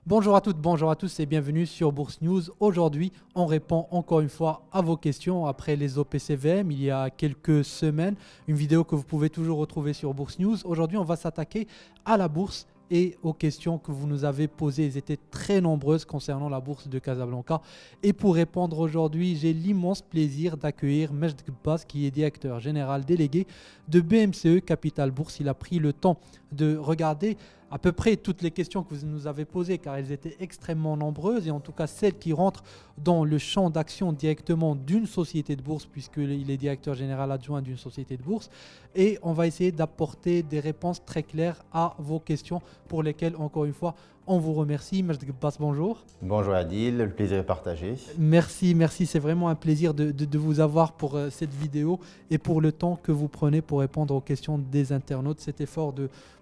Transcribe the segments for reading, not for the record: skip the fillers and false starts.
Bonjour à toutes, bonjour à tous et bienvenue sur Bourse News. Aujourd'hui, on répond encore une fois à vos questions après les OPCVM il y a quelques semaines. Une vidéo que vous pouvez toujours retrouver sur Bourse News. Aujourd'hui, on va s'attaquer à la bourse et aux questions que vous nous avez posées. Elles étaient très nombreuses concernant la bourse de Casablanca. Et pour répondre aujourd'hui, j'ai l'immense plaisir d'accueillir Majd Gbas, qui est directeur général délégué de BMCE Capital Bourse. Il a pris le temps de regarder à peu près toutes les questions que vous nous avez posées, car elles étaient extrêmement nombreuses, et en tout cas celles qui rentrent dans le champ d'action directement d'une société de bourse, puisqu'il est directeur général adjoint d'une société de bourse. Et on va essayer d'apporter des réponses très claires à vos questions, pour lesquelles, encore une fois, on vous remercie. Majd Gbas, bonjour. Bonjour Adil, le plaisir est partagé. Merci, c'est vraiment un plaisir de vous avoir pour cette vidéo et pour le temps que vous prenez pour répondre aux questions des internautes. Cet effort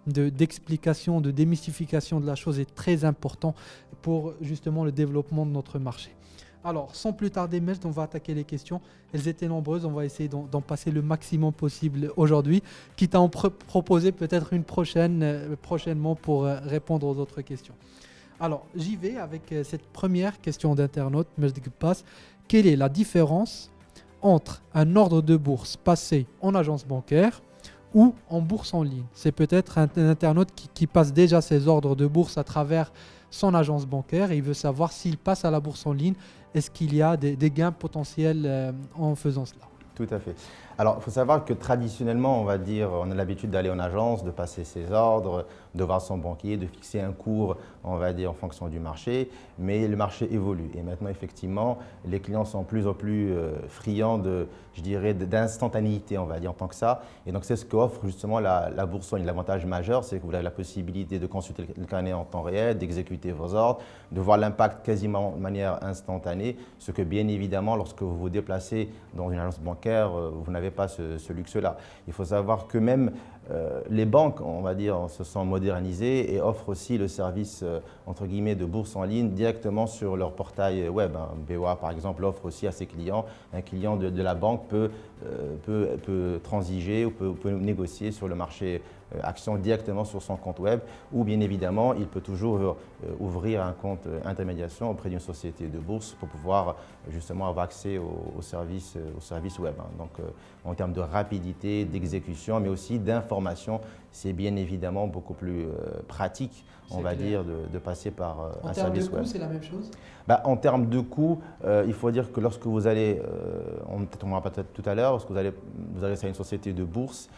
d'explication, de démystification de la chose est très important pour justement le développement de notre marché. Alors, sans plus tarder, Majd, on va attaquer les questions. Elles étaient nombreuses, on va essayer d'en passer le maximum possible aujourd'hui, quitte à en proposer peut-être une prochainement pour répondre aux autres questions. Alors, j'y vais avec cette première question d'internaute, Majd Gbas. Quelle est la différence entre un ordre de bourse passé en agence bancaire ou en bourse en ligne? C'est peut-être un internaute qui passe déjà ses ordres de bourse à travers son agence bancaire et il veut savoir s'il passe à la bourse en ligne, est-ce qu'il y a des gains potentiels en faisant cela? Tout à fait. Alors, il faut savoir que traditionnellement, on va dire, on a l'habitude d'aller en agence, de passer ses ordres, de voir son banquier, de fixer un cours, on va dire, en fonction du marché. Mais le marché évolue. Et maintenant, effectivement, les clients sont plus en plus friands je dirais, d'instantanéité, on va dire, en tant que ça. Et donc, c'est ce qu'offre justement la bourse en ligne. L'avantage majeur, c'est que vous avez la possibilité de consulter le carnet en temps réel, d'exécuter vos ordres, de voir l'impact quasiment de manière instantanée. Ce que, bien évidemment, lorsque vous vous déplacez dans une agence bancaire, vous n'avez pas ce luxe-là. Il faut savoir que même les banques, on va dire, se sont modernisées et offrent aussi le service, entre guillemets, de bourse en ligne directement sur leur portail web. BOA, par exemple, offre aussi à ses clients. Un client de la banque peut transiger ou peut négocier sur le marché action directement sur son compte web, ou bien évidemment, il peut toujours ouvrir un compte intermédiation auprès d'une société de bourse pour pouvoir justement avoir accès au service web. Donc, en termes de rapidité, d'exécution, mais aussi d'information, c'est bien évidemment beaucoup plus pratique, on va dire, de passer par un service web. En termes de coût, c'est la même chose? En termes de coût, il faut dire que lorsque vous allez, on en peut-être tout à l'heure, lorsque vous allez à une société de bourse,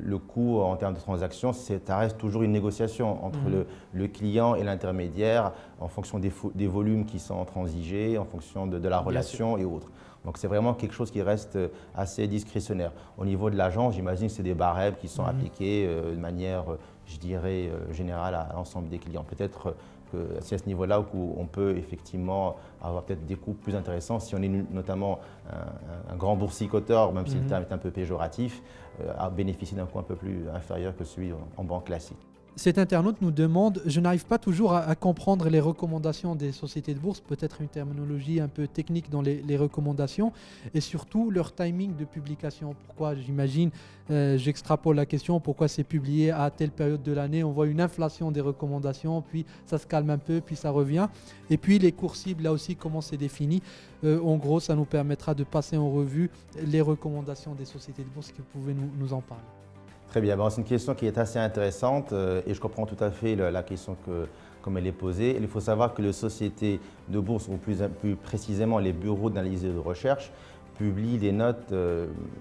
le coût en termes de transaction, ça reste toujours une négociation entre le client et l'intermédiaire en fonction des volumes qui sont transigés, en fonction de la relation et autres. Donc c'est vraiment quelque chose qui reste assez discrétionnaire. Au niveau de l'agence, j'imagine que c'est des barèmes qui sont appliqués de manière, je dirais, générale à l'ensemble des clients. Peut-être que c'est à ce niveau-là où on peut effectivement avoir peut-être des coûts plus intéressants si on est notamment un grand boursicoteur, même si le terme est un peu péjoratif, à bénéficier d'un coût un peu plus inférieur que celui en banque classique. Cet internaute nous demande, je n'arrive pas toujours à comprendre les recommandations des sociétés de bourse, peut-être une terminologie un peu technique dans les recommandations, et surtout leur timing de publication. Pourquoi, j'imagine, j'extrapole la question, pourquoi c'est publié à telle période de l'année? On voit une inflation des recommandations, puis ça se calme un peu, puis ça revient. Et puis les cours cibles, là aussi, comment c'est défini? En gros, ça nous permettra de passer en revue les recommandations des sociétés de bourse, que vous pouvez nous en parler. Très bien, c'est une question qui est assez intéressante et je comprends tout à fait la question comme elle est posée. Il faut savoir que les sociétés de bourse, ou plus précisément les bureaux d'analyse et de recherche, publient des notes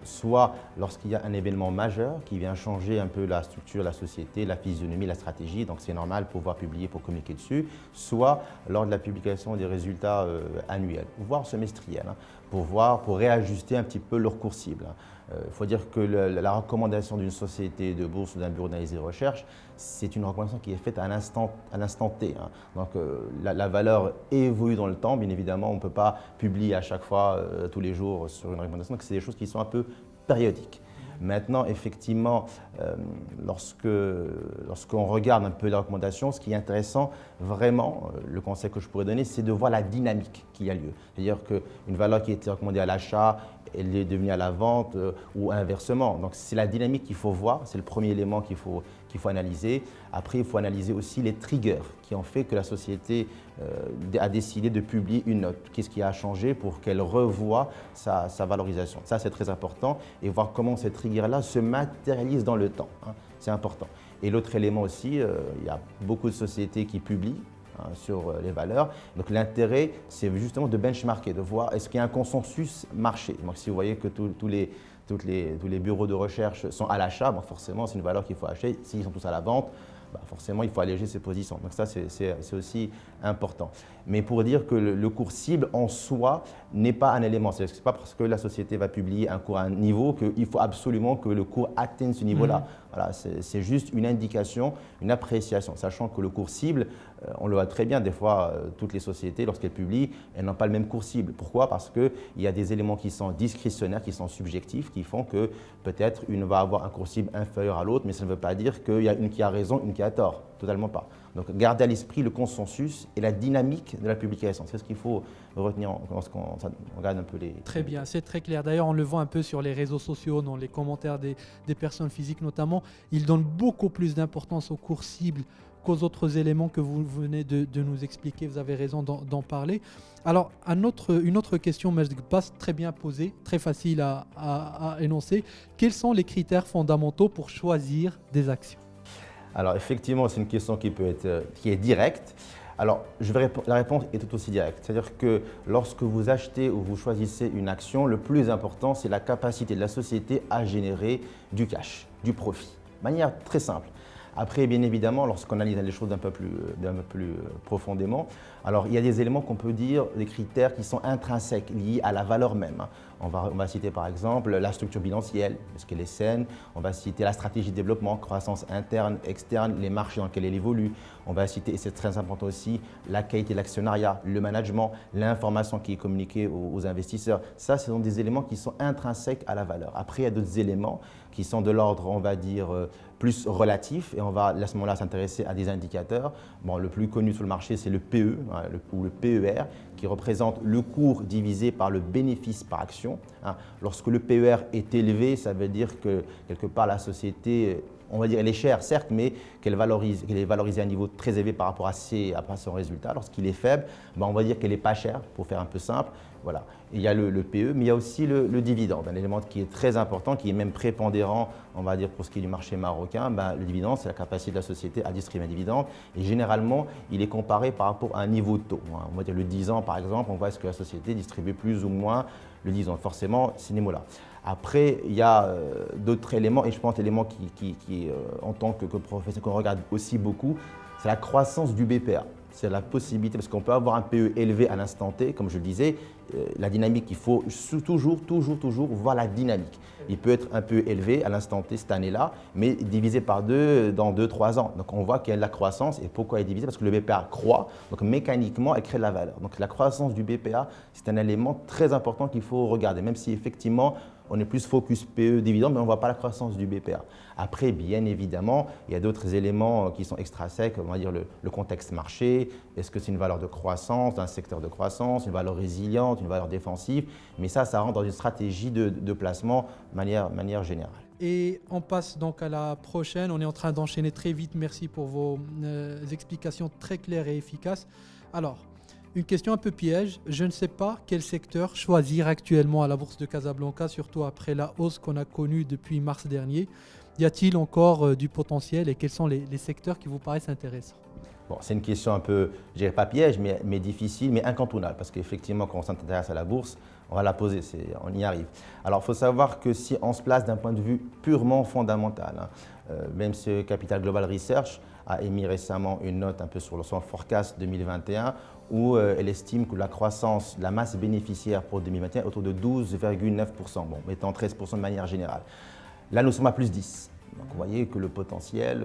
soit lorsqu'il y a un événement majeur qui vient changer un peu la structure, la société, la physionomie, la stratégie, donc c'est normal de pouvoir publier pour communiquer dessus, soit lors de la publication des résultats annuels, voire semestriels, pour réajuster un petit peu leur cours cible. Il faut dire que la recommandation d'une société de bourse ou d'un bureau d'analyse et de recherche, c'est une recommandation qui est faite à l'instant T. Donc la valeur évolue dans le temps. Bien évidemment, on ne peut pas publier à chaque fois, tous les jours, sur une recommandation. Donc c'est des choses qui sont un peu périodiques. Maintenant, effectivement, lorsqu'on regarde un peu les recommandations, ce qui est intéressant, vraiment, le conseil que je pourrais donner, c'est de voir la dynamique qui a lieu. C'est-à-dire qu'une valeur qui était recommandée à l'achat, elle est devenue à la vente ou inversement. Donc, c'est la dynamique qu'il faut voir, c'est le premier élément qu'il faut analyser. Après, il faut analyser aussi les triggers qui ont fait que la société a décidé de publier une note. Qu'est-ce qui a changé pour qu'elle revoie sa valorisation? Ça, c'est très important. Et voir comment ces triggers-là se matérialisent dans le temps. Hein. C'est important. Et l'autre élément aussi, il y a beaucoup de sociétés qui publient sur les valeurs. Donc l'intérêt, c'est justement de benchmarker, de voir est-ce qu'il y a un consensus marché. Donc si vous voyez que tous les bureaux de recherche sont à l'achat, bon, forcément c'est une valeur qu'il faut acheter. S'ils sont tous à la vente, bah, forcément il faut alléger ses positions. Donc ça c'est aussi important. Mais pour dire que le cours cible en soi n'est pas un élément. Ce n'est pas parce que la société va publier un cours à un niveau qu'il faut absolument que le cours atteigne ce niveau-là. Voilà, c'est juste une indication, une appréciation, sachant que le cours cible, on le voit très bien, des fois, toutes les sociétés, lorsqu'elles publient, elles n'ont pas le même cours cible. Pourquoi? Parce qu'il y a des éléments qui sont discrétionnaires, qui sont subjectifs, qui font que peut-être une va avoir un cours cible inférieur à l'autre, mais ça ne veut pas dire qu'il y a une qui a raison, une qui a tort. Totalement pas. Donc, garder à l'esprit le consensus et la dynamique de la publication. C'est ce qu'il faut retenir lorsqu'on regarde un peu les… Très bien, c'est très clair. D'ailleurs, on le voit un peu sur les réseaux sociaux, dans les commentaires des personnes physiques notamment. Ils donnent beaucoup plus d'importance aux cours cibles qu'aux autres éléments que vous venez de nous expliquer. Vous avez raison d'en parler. Alors, une autre question, Majd Bass, très bien posée, très facile à énoncer. Quels sont les critères fondamentaux pour choisir des actions? Alors effectivement, c'est une question qui est directe. Alors la réponse est tout aussi directe. C'est-à-dire que lorsque vous achetez ou vous choisissez une action, le plus important, c'est la capacité de la société à générer du cash, du profit. De manière très simple. Après, bien évidemment, lorsqu'on analyse les choses d'un peu plus profondément, alors il y a des éléments qu'on peut dire, des critères qui sont intrinsèques, liés à la valeur même. On va citer par exemple la structure bilancielle, est-ce qu'elle est saine? On va citer la stratégie de développement, croissance interne, externe, les marchés dans lesquels elle évolue. On va citer, et c'est très important aussi, la qualité de l'actionnariat, le management, l'information qui est communiquée aux investisseurs. Ça, ce sont des éléments qui sont intrinsèques à la valeur. Après, il y a d'autres éléments qui sont de l'ordre, on va dire, plus relatif, et on va à ce moment-là s'intéresser à des indicateurs. Bon, le plus connu sur le marché, c'est le PE ou le PER, qui représente le cours divisé par le bénéfice par action. Lorsque le PER est élevé, ça veut dire que quelque part la société, on va dire, elle est chère, certes, mais qu'elle est valorisée à un niveau très élevé par rapport à son résultat. Lorsqu'il est faible, on va dire qu'elle n'est pas chère, pour faire un peu simple. Voilà. Il y a le PE, mais il y a aussi le dividende, un élément qui est très important, qui est même prépondérant, on va dire, pour ce qui est du marché marocain. Le dividende, c'est la capacité de la société à distribuer un dividende. Et généralement, il est comparé par rapport à un niveau de taux. On va dire le 10 ans, par exemple, on voit est-ce que la société distribue plus ou moins le 10 ans. Forcément, ces mots-là. Après, il y a d'autres éléments, et je pense l'élément qui en tant que professionnel, qu'on regarde aussi beaucoup, c'est la croissance du BPA. C'est la possibilité, parce qu'on peut avoir un PE élevé à l'instant T, comme je le disais, la dynamique, il faut toujours voir la dynamique. Il peut être un peu élevé à l'instant T cette année-là, mais divisé par 2 dans 2-3 ans. Donc on voit qu'il y a de la croissance. Et pourquoi elle est divisée? Parce que le BPA croît, donc mécaniquement, elle crée de la valeur. Donc la croissance du BPA, c'est un élément très important qu'il faut regarder, même si effectivement, on est plus focus PE, dividende, mais on ne voit pas la croissance du BPA. Après, bien évidemment, il y a d'autres éléments qui sont extrinsèques, on va dire le contexte marché. Est-ce que c'est une valeur de croissance, un secteur de croissance, une valeur résiliente, une valeur défensive? Mais ça rentre dans une stratégie de placement de manière générale. Et on passe donc à la prochaine. On est en train d'enchaîner très vite. Merci pour vos explications très claires et efficaces. Alors, une question un peu piège. Je ne sais pas quel secteur choisir actuellement à la Bourse de Casablanca, surtout après la hausse qu'on a connue depuis mars dernier. Y a-t-il encore du potentiel et quels sont les secteurs qui vous paraissent intéressants? Bon, c'est une question un peu, je dirais pas piège, mais difficile, mais incontournable. Parce qu'effectivement, quand on s'intéresse à la bourse, on va la poser, on y arrive. Alors, il faut savoir que si on se place d'un point de vue purement fondamental, même ce Capital Global Research a émis récemment une note un peu sur son forecast 2021 où elle estime que la croissance de la masse bénéficiaire pour 2021 est autour de 12,9%, bon, étant 13% de manière générale. Là, nous sommes à plus 10. Donc, vous voyez que le potentiel,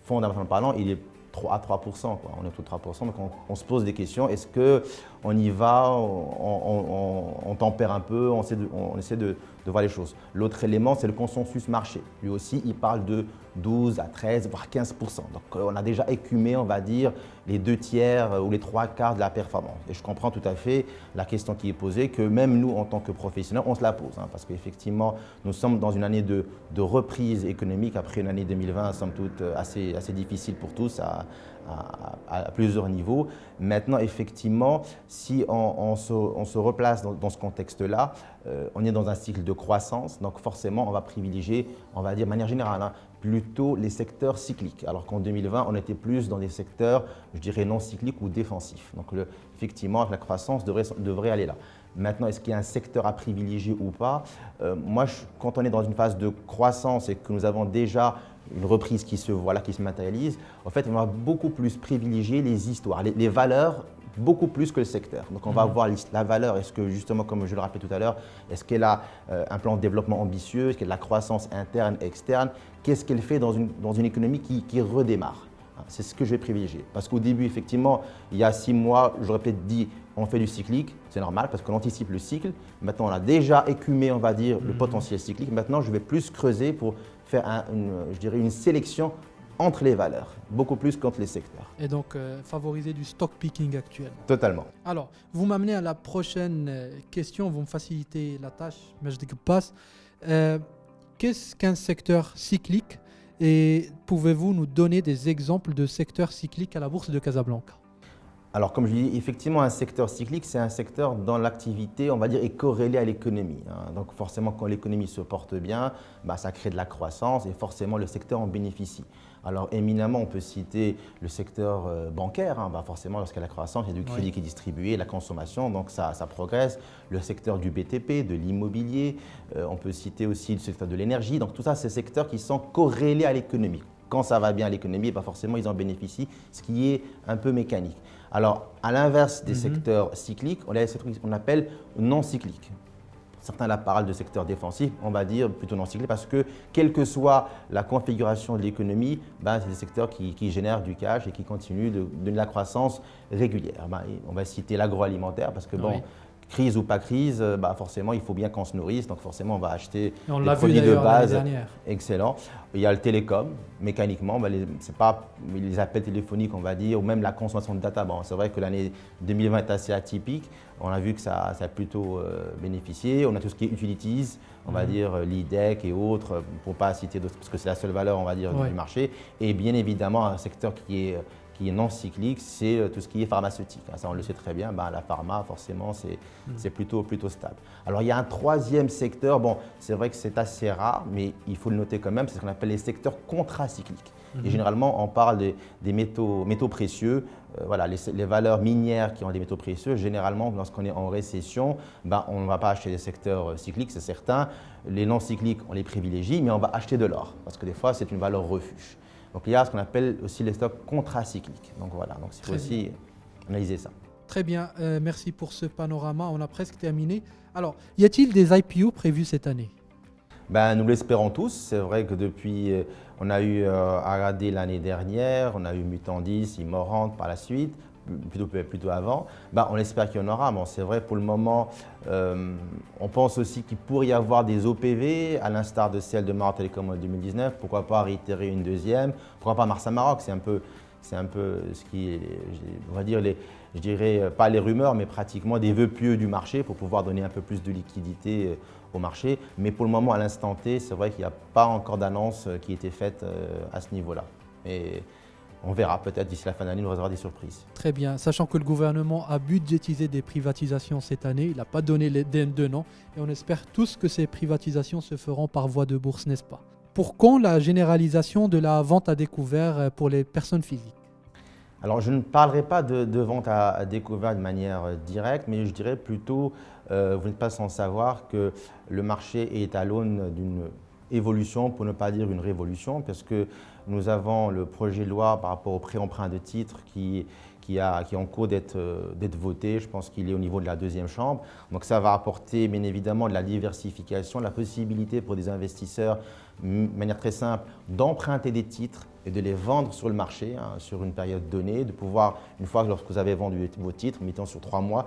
fondamentalement parlant, il est 3 à 3%, quoi. On est autour de 3%, donc on se pose des questions. Est-ce qu'on y va, on tempère un peu, on essaie de voir les choses. L'autre élément, c'est le consensus marché. Lui aussi, il parle de 12 à 13, voire 15%. Donc on a déjà écumé, on va dire, les 2/3 ou les 3/4 de la performance. Et je comprends tout à fait la question qui est posée, que même nous, en tant que professionnels, on se la pose. Parce qu'effectivement, nous sommes dans une année de reprise économique, après une année 2020, somme toute, assez difficile pour tous, à plusieurs niveaux. Maintenant, effectivement, si on se replace dans ce contexte-là, on est dans un cycle de croissance, donc forcément, on va privilégier, on va dire de manière générale, plutôt les secteurs cycliques, alors qu'en 2020, on était plus dans des secteurs, je dirais, non cycliques ou défensifs. Donc, effectivement, la croissance devrait aller là. Maintenant, est-ce qu'il y a un secteur à privilégier ou pas? Moi, quand on est dans une phase de croissance et que nous avons déjà une reprise qui se matérialise, en fait, on va beaucoup plus privilégier les histoires, les valeurs, beaucoup plus que le secteur. Donc, on va voir la valeur. Est-ce que, justement, comme je le rappelais tout à l'heure, est-ce qu'elle a un plan de développement ambitieux? Est-ce qu'elle a de la croissance interne, externe? Qu'est-ce qu'elle fait dans une économie qui redémarre? C'est ce que je vais privilégier. Parce qu'au début, effectivement, il y a 6 mois, j'aurais peut-être dit on fait du cyclique, c'est normal parce qu'on anticipe le cycle. Maintenant, on a déjà écumé, on va dire, le potentiel cyclique. Maintenant, je vais plus creuser pour faire une sélection entre les valeurs, beaucoup plus qu'entre les secteurs. Et donc, favoriser du stock picking actuel. Totalement. Alors, vous m'amenez à la prochaine question, vous me facilitez la tâche, mais je dis que passe. Qu'est-ce qu'un secteur cyclique et pouvez-vous nous donner des exemples de secteurs cycliques à la Bourse de Casablanca? Alors, comme je dis, effectivement, un secteur cyclique, c'est un secteur dont l'activité, on va dire, est corrélée à l'économie. Donc, forcément, quand l'économie se porte bien, ça crée de la croissance et forcément, le secteur en bénéficie. Alors, éminemment, on peut citer le secteur bancaire. Forcément, lorsqu'il y a la croissance, il y a du crédit qui est distribué, la consommation, donc ça progresse. Le secteur du BTP, de l'immobilier. On peut citer aussi le secteur de l'énergie. Donc, tout ça, c'est des secteurs qui sont corrélés à l'économie. Quand ça va bien à l'économie, forcément, ils en bénéficient, ce qui est un peu mécanique. Alors, à l'inverse des secteurs cycliques, on a des secteurs qu'on appelle non cycliques. Certains la parlent de secteur défensif, on va dire plutôt non cyclique parce que quelle que soit la configuration de l'économie, c'est des secteurs qui génèrent du cash et qui continuent de donner la croissance régulière. On va citer l'agroalimentaire parce que crise ou pas crise, forcément il faut bien qu'on se nourrisse, donc forcément on va acheter des produits de base. Excellent. Il y a le télécom, mécaniquement, c'est pas les appels téléphoniques on va dire, ou même la consommation de data. C'est vrai que l'année 2020 est assez atypique, on a vu que ça a plutôt bénéficié. On a tout ce qui est utilities, on va dire l'IDEC et autres, pour ne pas citer d'autres, parce que c'est la seule valeur on va dire du marché. Et bien évidemment un secteur qui est non cyclique, c'est tout ce qui est pharmaceutique. Ça, on le sait très bien, la pharma, forcément, c'est plutôt stable. Alors, il y a un troisième secteur, c'est vrai que c'est assez rare, mais il faut le noter quand même, c'est ce qu'on appelle les secteurs contracycliques. Et généralement, on parle des métaux précieux, les valeurs minières qui ont des métaux précieux. Généralement, lorsqu'on est en récession, on ne va pas acheter des secteurs cycliques, c'est certain. Les non cycliques, on les privilégie, mais on va acheter de l'or, parce que des fois, c'est une valeur refuge. Donc, il y a ce qu'on appelle aussi les stocks contracycliques. Donc, voilà, donc il faut aussi analyser ça. Très bien, merci pour ce panorama. On a presque terminé. Alors, y a-t-il des IPO prévus cette année? Nous l'espérons tous. C'est vrai que depuis, on a eu Arade l'année dernière, on a eu Mutandis, Immorant par la suite, plutôt avant. On espère qu'il y en aura. C'est vrai, pour le moment, on pense aussi qu'il pourrait y avoir des OPV, à l'instar de celle de Maroc Télécom en 2019. Pourquoi pas réitérer une deuxième? Pourquoi pas Marsa Maroc? C'est un peu ce qui est, on va dire, je dirais pas les rumeurs, mais pratiquement des vœux pieux du marché pour pouvoir donner un peu plus de liquidité au marché. Mais pour le moment, à l'instant T, c'est vrai qu'il n'y a pas encore d'annonce qui ait été faite à ce niveau-là. Et on verra peut-être d'ici la fin d'année, nous réservera des surprises. Très bien, sachant que le gouvernement a budgétisé des privatisations cette année, il n'a pas donné de nom et on espère tous que ces privatisations se feront par voie de bourse, n'est-ce pas? Pour quand la généralisation de la vente à découvert pour les personnes physiques? Alors, je ne parlerai pas de vente à découvert de manière directe, mais je dirais plutôt, vous n'êtes pas sans savoir que le marché est à l'aune d'une évolution, pour ne pas dire une révolution, parce que nous avons le projet de loi par rapport au pré-emprunt de titres qui est en cours d'être voté. Je pense qu'il est au niveau de la deuxième chambre. Donc ça va apporter bien évidemment de la diversification, la possibilité pour des investisseurs, de manière très simple, d'emprunter des titres et de les vendre sur le marché sur une période donnée, de pouvoir, une fois que lorsque vous avez vendu vos titres, mettons sur 3 mois,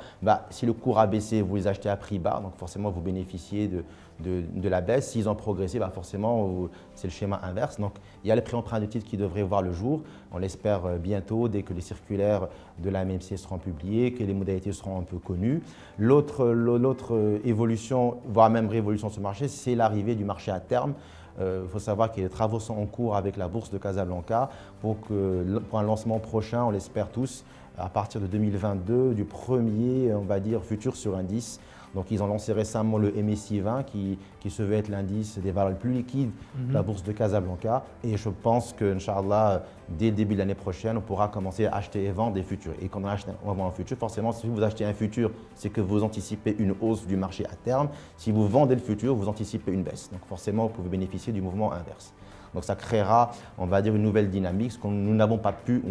si le cours a baissé, vous les achetez à prix bas, donc forcément vous bénéficiez de la baisse. S'ils ont progressé, forcément c'est le schéma inverse. Donc il y a les pré-emprunts de titres qui devraient voir le jour, on l'espère bientôt, dès que les circulaires de la MMC seront publiées, que les modalités seront un peu connues. L'autre évolution, voire même révolution sur ce marché, c'est l'arrivée du marché à terme. Il faut savoir que les travaux sont en cours avec la bourse de Casablanca pour un lancement prochain, on l'espère tous, à partir de 2022, du premier, on va dire, futur sur indice. Donc ils ont lancé récemment le MSCI 20 qui se veut être l'indice des valeurs les plus liquides de la bourse de Casablanca. Et je pense que, Inch'Allah, dès le début de l'année prochaine, on pourra commencer à acheter et vendre des futurs. Et quand on vend un futur, forcément, si vous achetez un futur, c'est que vous anticipez une hausse du marché à terme. Si vous vendez le futur, vous anticipez une baisse. Donc forcément, vous pouvez bénéficier du mouvement inverse. Donc ça créera, on va dire, une nouvelle dynamique, ce que nous n'avons pas pu,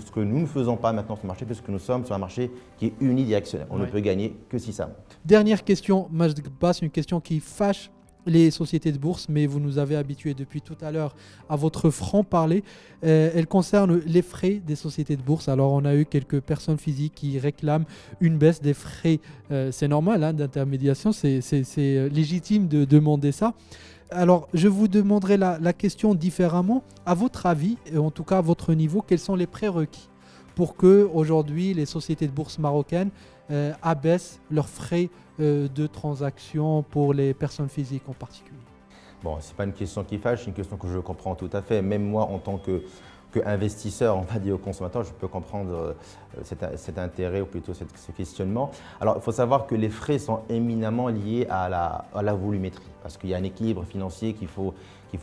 ce que nous ne faisons pas maintenant sur le marché, puisque nous sommes sur un marché qui est unidirectionnel. On ne peut gagner que si ça monte. Dernière question, Majd Bass, une question qui fâche les sociétés de bourse, mais vous nous avez habitués depuis tout à l'heure à votre franc-parler. Elle concerne les frais des sociétés de bourse. Alors, on a eu quelques personnes physiques qui réclament une baisse des frais. C'est normal d'intermédiation, c'est légitime de demander ça. Alors, je vous demanderai la question différemment. À votre avis, et en tout cas à votre niveau, quels sont les prérequis pour que aujourd'hui les sociétés de bourse marocaines abaissent leurs frais de transaction pour les personnes physiques en particulier? Bon, ce n'est pas une question qui fâche, c'est une question que je comprends tout à fait. Même moi, en tant qu'investisseur, on va dire, au consommateur, je peux comprendre cet intérêt ou plutôt ce questionnement. Alors, il faut savoir que les frais sont éminemment liés à la volumétrie parce qu'il y a un équilibre financier qu'il faut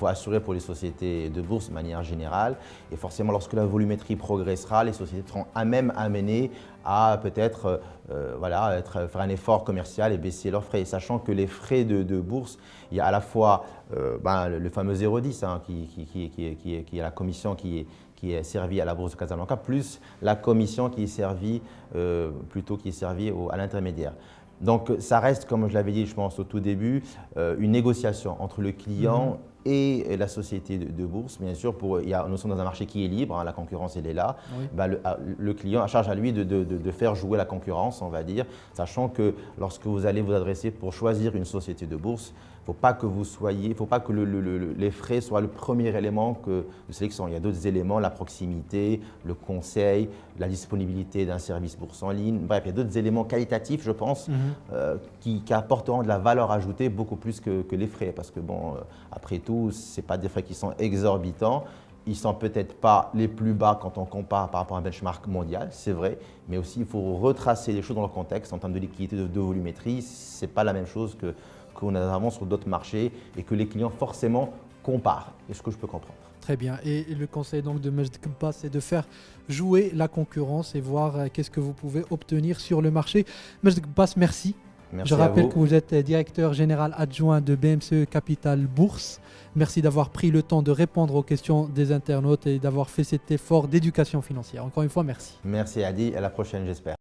assurer pour les sociétés de bourse de manière générale. Et forcément, lorsque la volumétrie progressera, les sociétés seront amenées à peut-être faire un effort commercial et baisser leurs frais. Et sachant que les frais de bourse, il y a à la fois le fameux 0,10 qui est la commission qui est servie à la bourse de Casablanca, plus la commission qui est servie, à l'intermédiaire. Donc ça reste, comme je l'avais dit, je pense au tout début, une négociation entre le client et la société de bourse. Bien sûr, nous sommes dans un marché qui est libre, la concurrence elle est là. Oui. Le client a charge à lui de faire jouer la concurrence, on va dire, sachant que lorsque vous allez vous adresser pour choisir une société de bourse, il ne faut pas que les frais soient le premier élément de sélection. Il y a d'autres éléments, la proximité, le conseil, la disponibilité d'un service bourse en ligne. Bref, il y a d'autres éléments qualitatifs, je pense, qui apporteront de la valeur ajoutée beaucoup plus que les frais. Parce que après tout, ce n'est pas des frais qui sont exorbitants. Ils ne sont peut-être pas les plus bas quand on compare par rapport à un benchmark mondial, c'est vrai, mais aussi il faut retracer les choses dans leur contexte en termes de liquidité, de volumétrie. Ce n'est pas la même chose qu'on a sur d'autres marchés et que les clients forcément comparent, et ce que je peux comprendre. Très bien. Et le conseil donc de Majd Bass, c'est de faire jouer la concurrence et voir qu'est-ce que vous pouvez obtenir sur le marché. Majd Bass, merci. Merci. Je rappelle que vous êtes directeur général adjoint de BMCE Capital Bourse. Merci d'avoir pris le temps de répondre aux questions des internautes et d'avoir fait cet effort d'éducation financière. Encore une fois, merci. Merci Adi, à la prochaine j'espère.